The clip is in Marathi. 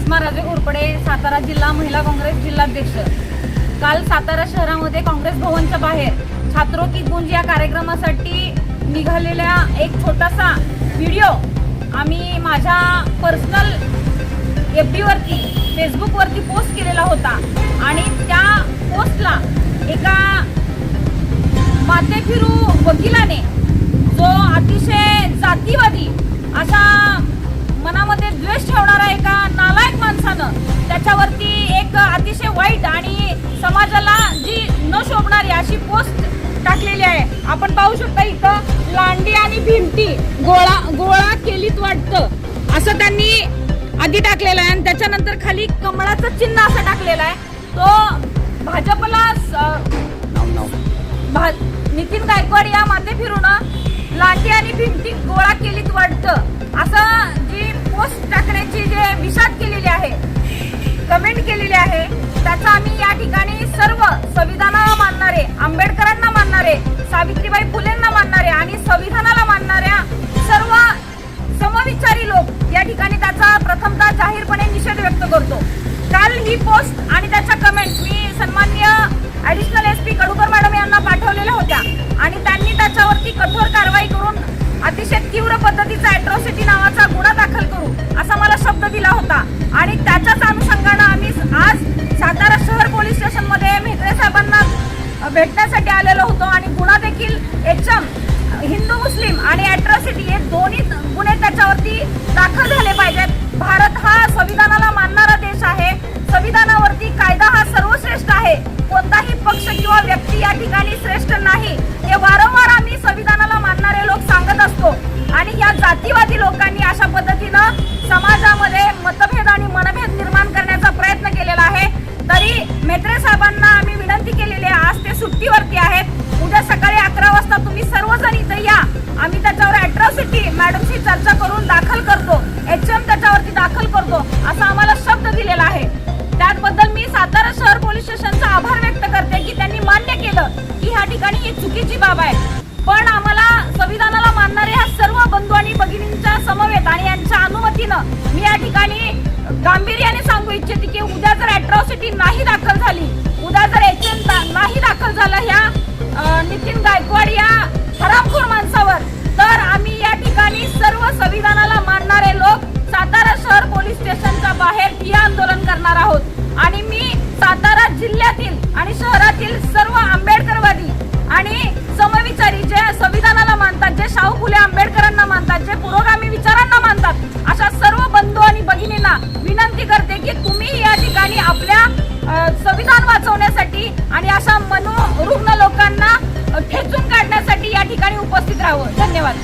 रेश्मा राजे घोरपडे, सातारा जिल्हा महिला काँग्रेस जिल्हाध्यक्ष। काल सातारा शहरामध्ये काँग्रेस भवनच्या बाहेर छात्रों की गूंज या कार्यक्रमासाठी निघालेला एक छोटासा व्हिडिओ आम्ही माझ्या पर्सनल FB वरती, फेसबुक वरती पोस्ट केलेला होता आणि त्या पोस्टला एका माथेफिरू वकिलाने, जो अतिशय जातीवादी अशा मनामध्ये द्वेष ठेवणारा एका नालायक माणसानं त्याच्यावरती एक अतिशय वाईट आणि समाजाला जी न शोभणारी अशी पोस्ट टाकलेली आहे। आपण पाहू शकता इथं लांडी आणि भिंटी गोळा केलीत वाटतं असं त्यांनी आधी टाकलेलं आहे आणि त्याच्यानंतर खाली कमळाचं चिन्ह असं टाकलेलं आहे। तो भाजपला नितीन गायकवाड या माथेफिरून लांडी आणि भिंती गोळा केलीत वाटतं असं जी पोस्ट टाकण्याची जे विषाद केलेली आहे, कमेंट केलेली आहे, त्याचा आम्ही या ठिकाणी सर्व संविधानाला मानणारे, आंबेडकरांना मानणारे, सावित्रीबाई फुलेंना मानणारे आणि संविधानाला मानणाऱ्या सर्व समविचारी लोक या ठिकाणी त्याचा प्रथमतः जाहीरपणे निषेध व्यक्त करतो। काल ही पोस्ट आणि त्याच्या कमेंट मी सन्माननीय ॲडिशनल SP कडूकर मॅडम यांना पाठवलेल्या होत्या आणि त्यांनी त्याच्यावरती कठोर कारवाई करून अतिशय तीव्र पद्धतीचा ॲट्रॉसिटी नावाचा गुन्हा दाखल करू असा मला शब्द दिला होता आणि त्याच्याच अनुषंगाने आम्ही आज सातारा शहर पोलीस स्टेशनमध्ये म्हेत्रे साहेबांना भेटण्यासाठी आलेलो होतो आणि गुन्हा देखील HM हिंदू मुस्लिम आणि ॲट्रॉसिटी हे दोन्ही गुन्हे त्याच्यावरती दाखल झाले पाहिजेत। भारत हा संविधानाला मानणारा देश आहे, संविधानावरती कायदा हा सर्वश्रेष्ठ आहे, कोणताही पक्ष किंवा व्यक्ती या ठिकाणी श्रेष्ठ नाही, हे वारंवार आम्ही संविधानाला मानणारे लोक सांगत असतो आणि या जातीवादी लोकांनी अशा पद्धतीनं समाजामध्ये मतभेद आणि मनभेद निर्माण करण्याचा प्रयत्न केलेला आहे। तरी म्हेत्रे साहेबांना आम्ही विनंती केलेली आहे, आज ते सुट्टीवरती आहेत, उद्या सकाळी 11 वाजता तुम्ही सर्वजण इथे या, आम्ही त्याच्यावर ॲट्रॉसिटी मॅडमशी चर्चा करून दाखल करतो, HM त्याच्यावरती दाखल करतो असा आम्हाला शब्द दिलेला आहे। त्याबद्दल मी सातारा शहर पोलीस स्टेशनचा आभार व्यक्त करते की त्यांनी मान्य केलं की ह्या ठिकाणी ही चुकीची बाब आहे, पण आम्हाला संविधानाला मानणारे ह्या सर्व बंधू आणि भगिनींच्या समवेत आणि यांच्या अनुमतीनं मी या ठिकाणी गांभीर्याने सांगू इच्छिते की उद्या जर ॲट्रॉसिटी नाही दाखल झाली, उद्या जर HM नाही दाखल झालं ह्या नितीन गायकवाड या हरामखोर माणसावर, तर आम्ही या ठिकाणी सर्व संविधानाला मानणारे लोक सातारा शहर पोलीस स्टेशनच्या बाहेर ठिय्या आंदोलन करणार आहोत आणि मी सातारा जिल्ह्यातील आणि शहरातील सर्व आंबेडकरवादी आणि समविचारी जे संविधानाला मानतात, जे शाहू फुले आंबेडकरांना मानतात, जे पुरोगामी विचारांना मानतात, अशा सर्व बंधू आणि भगिनींना विनंती करते की तुम्ही या ठिकाणी आपल्या संविधान वाचवण्यासाठी आणि अशा मनोरुग्ण लोकांना ठेचून काढण्यासाठी या ठिकाणी उपस्थित राहावं। धन्यवाद।